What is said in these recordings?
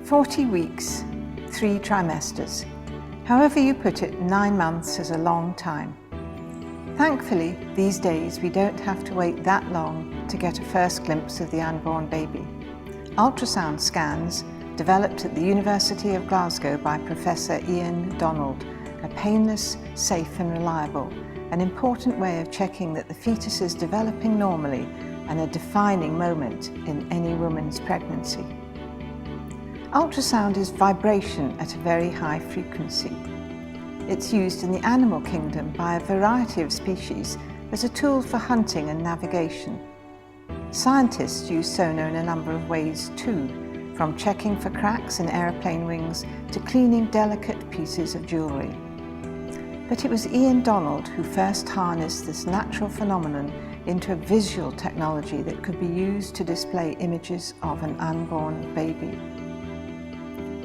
40 weeks, 3 trimesters. However you put it, 9 months is a long time. Thankfully, these days we don't have to wait that long to get a first glimpse of the unborn baby. Ultrasound scans, developed at the University of Glasgow by Professor Ian Donald, are painless, safe and reliable, an important way of checking that the fetus is developing normally and a defining moment in any woman's pregnancy. Ultrasound is vibration at a very high frequency. It's used in the animal kingdom by a variety of species as a tool for hunting and navigation. Scientists use sonar in a number of ways too, from checking for cracks in aeroplane wings to cleaning delicate pieces of jewellery. But it was Ian Donald who first harnessed this natural phenomenon into a visual technology that could be used to display images of an unborn baby.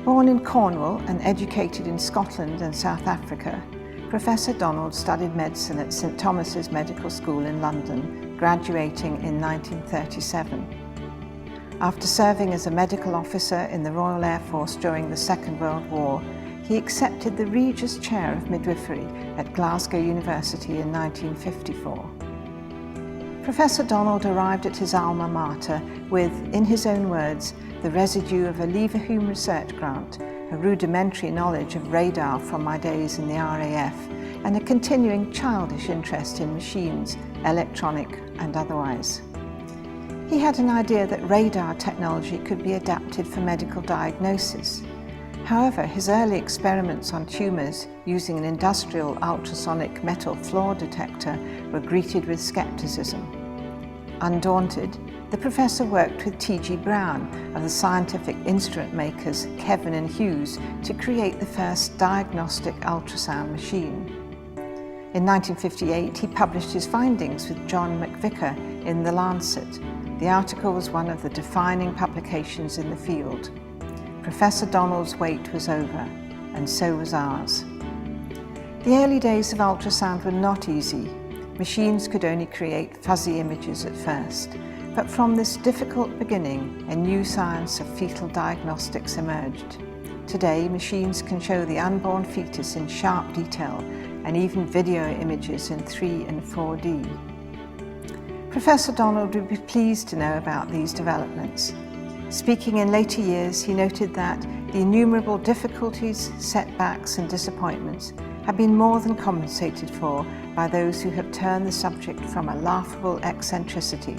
Born in Cornwall and educated in Scotland and South Africa, Professor Donald studied medicine at St Thomas's Medical School in London, graduating in 1937. After serving as a medical officer in the Royal Air Force during the Second World War, he accepted the Regius Chair of Midwifery at Glasgow University in 1954. Professor Donald arrived at his alma mater with, in his own words, the residue of a Leverhulme research grant, a rudimentary knowledge of radar from my days in the RAF, and a continuing childish interest in machines, electronic and otherwise. He had an idea that radar technology could be adapted for medical diagnosis. However, his early experiments on tumours using an industrial ultrasonic metal flaw detector were greeted with scepticism. Undaunted, the professor worked with T.G. Brown of the scientific instrument makers Kevin and Hughes to create the first diagnostic ultrasound machine. In 1958, he published his findings with John McVicar in The Lancet. The article was one of the defining publications in the field. Professor Donald's wait was over, and so was ours. The early days of ultrasound were not easy. Machines could only create fuzzy images at first. But from this difficult beginning, a new science of fetal diagnostics emerged. Today, machines can show the unborn fetus in sharp detail and even video images in 3 and 4D. Professor Donald would be pleased to know about these developments. Speaking in later years, he noted that the innumerable difficulties, setbacks and disappointments have been more than compensated for by those who have turned the subject from a laughable eccentricity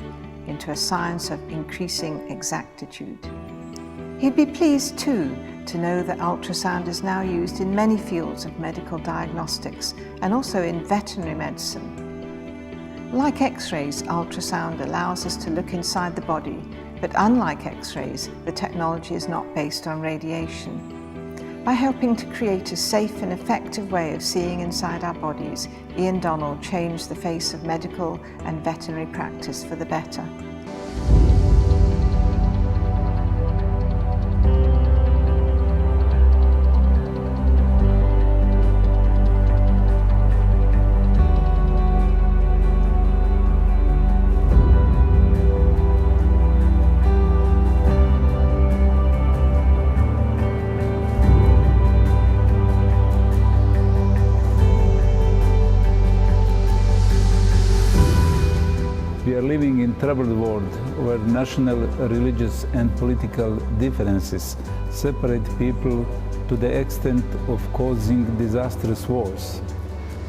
into a science of increasing exactitude. He'd be pleased too to know that ultrasound is now used in many fields of medical diagnostics and also in veterinary medicine. Like X-rays, ultrasound allows us to look inside the body, but unlike X-rays, the technology is not based on radiation. By helping to create a safe and effective way of seeing inside our bodies, Ian Donald changed the face of medical and veterinary practice for the better. We are living in a troubled world where national, religious and political differences separate people to the extent of causing disastrous wars.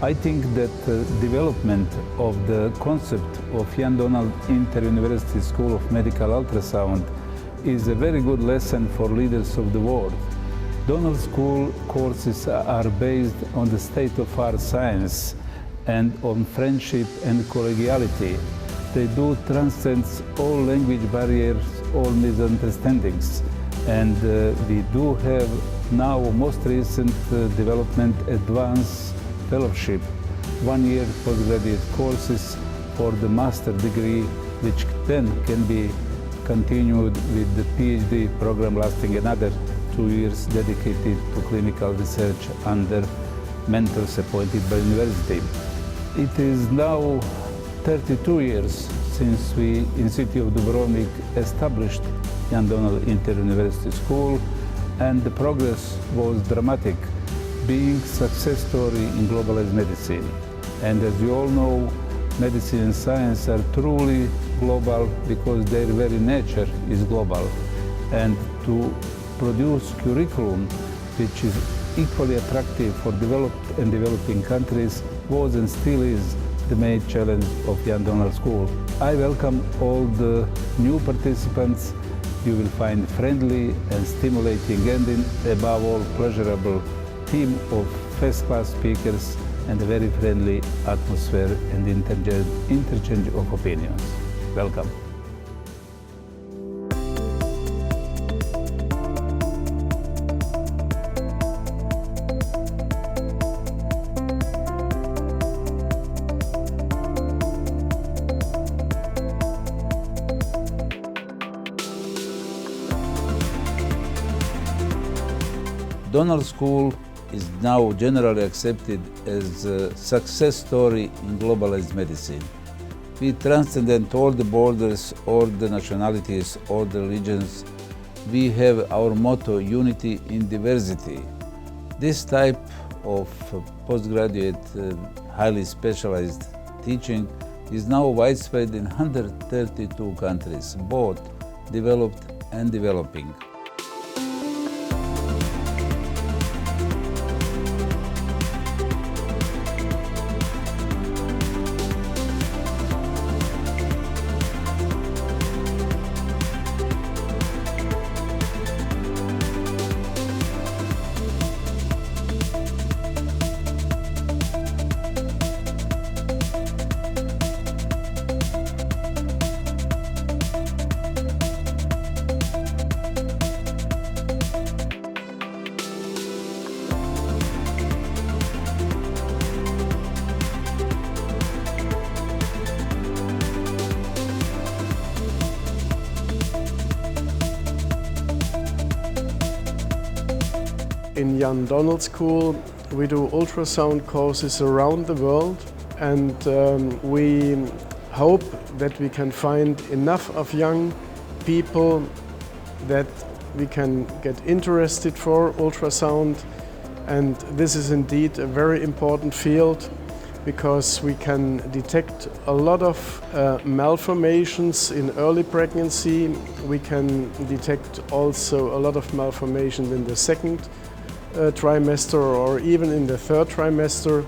I think that the development of the concept of Ian Donald Inter-University School of Medical Ultrasound is a very good lesson for leaders of the world. Donald School courses are based on the state-of-art science and on friendship and collegiality. They do transcend all language barriers, all misunderstandings. And we do have now most recent development advanced fellowship, 1-year postgraduate courses for the master degree, which then can be continued with the PhD program lasting another 2 years dedicated to clinical research under mentors appointed by university. It is now 32 years since we in city of Dubrovnik established Ian Donald Inter-University School, and the progress was dramatic, being success story in globalized medicine. And as you all know, medicine and science are truly global because their very nature is global. And to produce curriculum which is equally attractive for developed and developing countries was and still is the main challenge of Jan Donald School. I welcome all the new participants. You will find friendly and stimulating and above all pleasurable team of first-class speakers and a very friendly atmosphere and interchange of opinions. Welcome. Donald School is now generally accepted as a success story in globalized medicine. We transcend all the borders, all the nationalities, all the religions. We have our motto, unity in diversity. This type of postgraduate, highly specialized teaching is now widespread in 132 countries, both developed and developing. In Jan Donald School, we do ultrasound courses around the world, and we hope that we can find enough of young people that we can get interested for ultrasound. And this is indeed a very important field because we can detect a lot of malformations in early pregnancy. We can detect also a lot of malformations in the second trimester or even in the third trimester,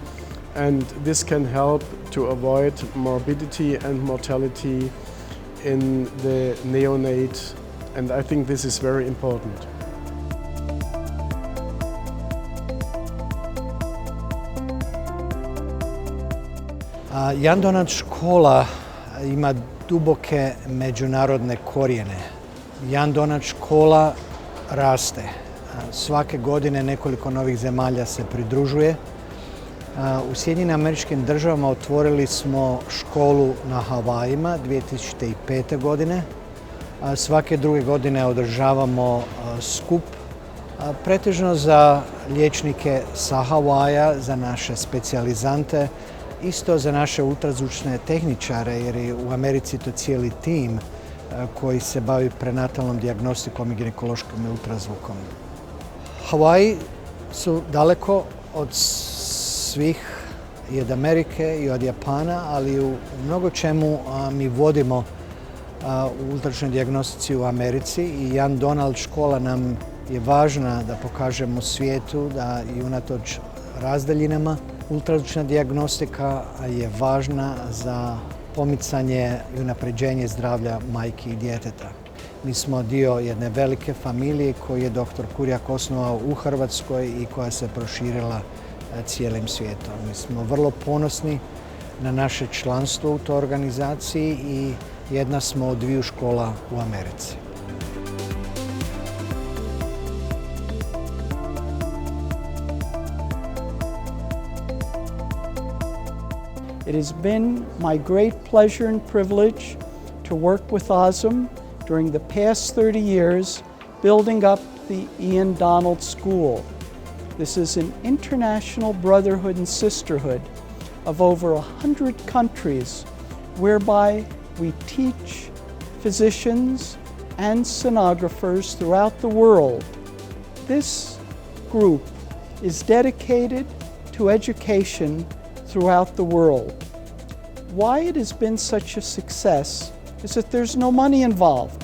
and this can help to avoid morbidity and mortality in the neonate, and I think this is very important. Jan Donald škola ima duboke međunarodne korijene. Jan Donald škola raste. Svake godine nekoliko novih zemalja se pridružuje. U Sjedinjenim Američkim Državama otvorili smo školu na Havajima 2005. godine. Svake druge godine održavamo skup, pretežno za liječnike sa Havaja, za naše specijalizante, isto za naše ultrazvučne tehničare, jer je u Americi to cijeli tim koji se bavi prenatalnom dijagnostikom i ginekološkim ultrazvukom. Havaji su daleko od svih i od Amerike i od Japana, ali u mnogo čemu mi vodimo u ultrazvučnoj dijagnostici u Americi i Jan Donald škola nam je važna da pokažemo svijetu da i unatoč razdaljinama ultrazvučna dijagnostika je važna za pomicanje i unapređenje zdravlja majki i djeteta. Mi smo dio jedne velike familije koju je dr. Kurjak osnovao u Hrvatskoj i koja se proširila cijelim svijetom. Mi smo vrlo ponosni na naše članstvo u toj organizaciji i jedna smo od dviju škola u Americi. It has been my great pleasure and privilege to work with OSM during the past 30 years, building up the Ian Donald School. This is an international brotherhood and sisterhood of over 100 countries, whereby we teach physicians and sonographers throughout the world This group is dedicated to education throughout the world. Why it has been such a success is that there's no money involved.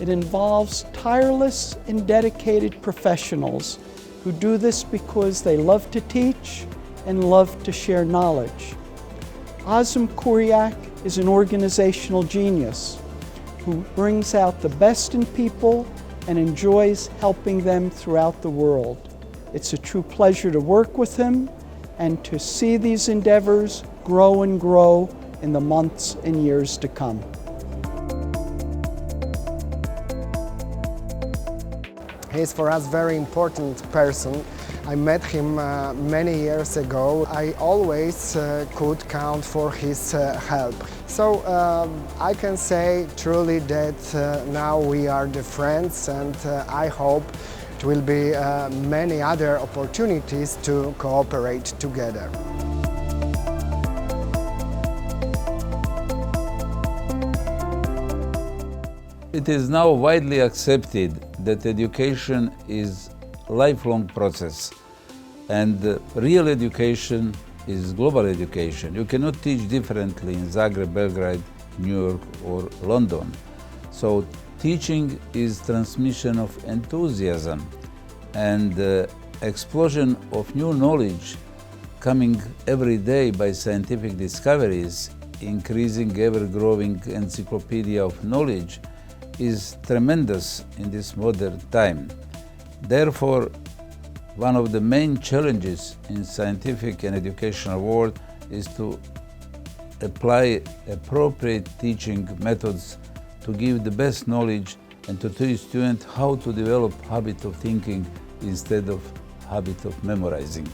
It involves tireless and dedicated professionals who do this because they love to teach and love to share knowledge. Azim Kuryak is an organizational genius who brings out the best in people and enjoys helping them throughout the world. It's a true pleasure to work with him and to see these endeavors grow and grow in the months and years to come. He's for us very important person. I met him many years ago. I always could count for his help. So I can say truly that now we are the friends, and I hope there will be many other opportunities to cooperate together. It is now widely accepted that education is a lifelong process, and real education is global education. You cannot teach differently in Zagreb, Belgrade, New York, or London. So teaching is transmission of enthusiasm and explosion of new knowledge coming every day by scientific discoveries, increasing ever-growing encyclopedia of knowledge is tremendous in this modern time. Therefore, one of the main challenges in scientific and educational world is to apply appropriate teaching methods to give the best knowledge and to teach students how to develop habit of thinking instead of habit of memorizing.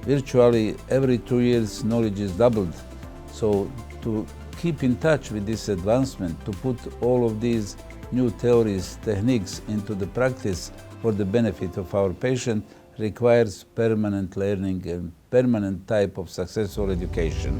Virtually every 2 years knowledge is doubled. So to keep in touch with this advancement, to put all of these new theories, techniques into the practice for the benefit of our patient requires permanent learning and permanent type of successful education.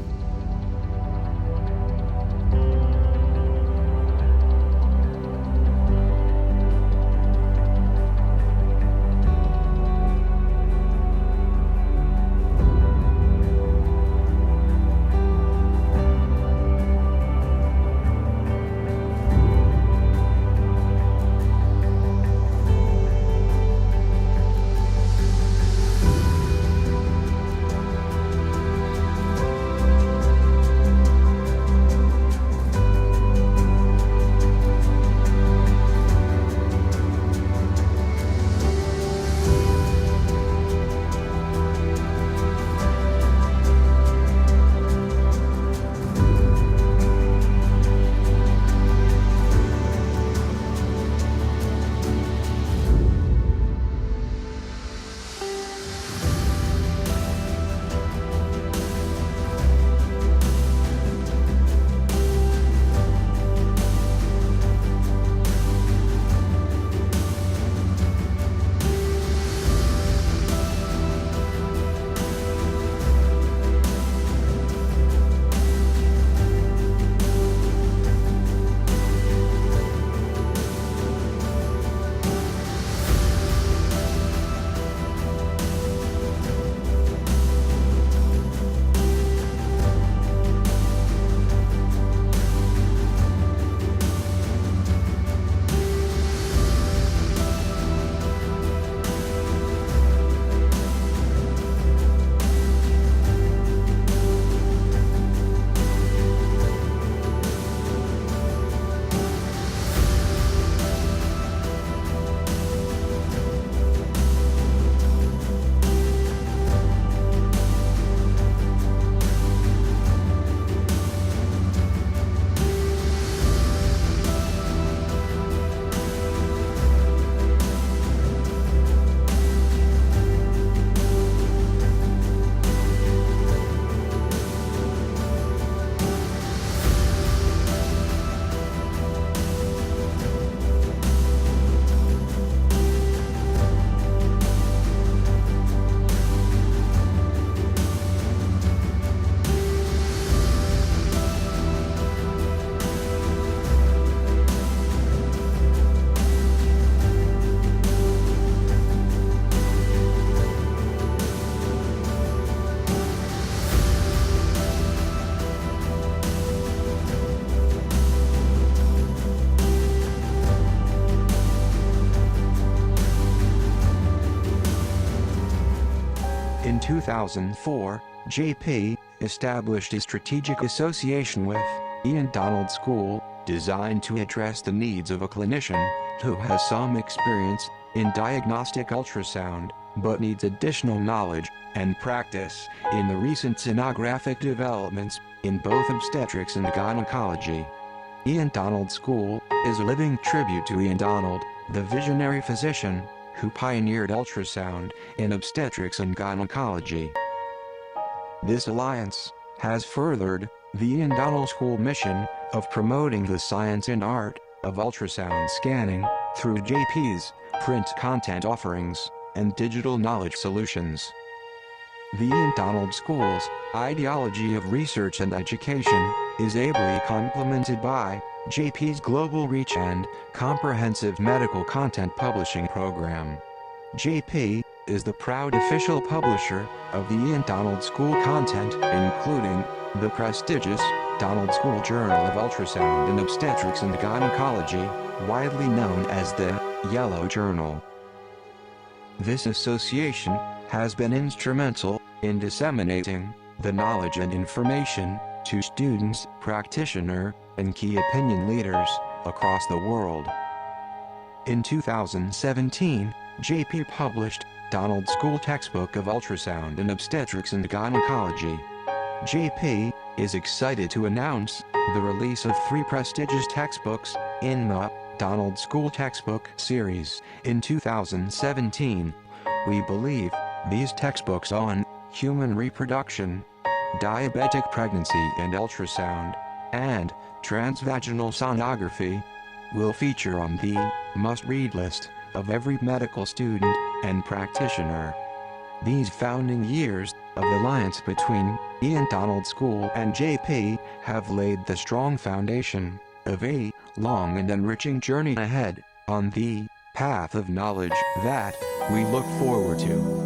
2004, JP established a strategic association with Ian Donald School, designed to address the needs of a clinician who has some experience in diagnostic ultrasound, but needs additional knowledge and practice in the recent sonographic developments in both obstetrics and gynecology. Ian Donald School is a living tribute to Ian Donald, the visionary physician who pioneered ultrasound in obstetrics and gynecology. This alliance has furthered the Ian Donald School mission of promoting the science and art of ultrasound scanning through JP's print content offerings and digital knowledge solutions. The Ian Donald School's ideology of research and education is ably complemented by JP's global reach and comprehensive medical content publishing program. JP is the proud official publisher of the Ian Donald School content, including the prestigious Donald School Journal of Ultrasound in Obstetrics and Gynecology, widely known as the Yellow Journal. This association has been instrumental in disseminating the knowledge and information to students, practitioners, and key opinion leaders across the world. In 2017, JP published Donald School Textbook of Ultrasound in Obstetrics and Gynecology. JP is excited to announce the release of 3 prestigious textbooks in the Donald School Textbook series in 2017. We believe these textbooks on human reproduction, diabetic pregnancy and ultrasound, and transvaginal sonography will feature on the must-read list of every medical student and practitioner. These founding years of the alliance between Ian Donald School and JP have laid the strong foundation of a long and enriching journey ahead on the path of knowledge that we look forward to.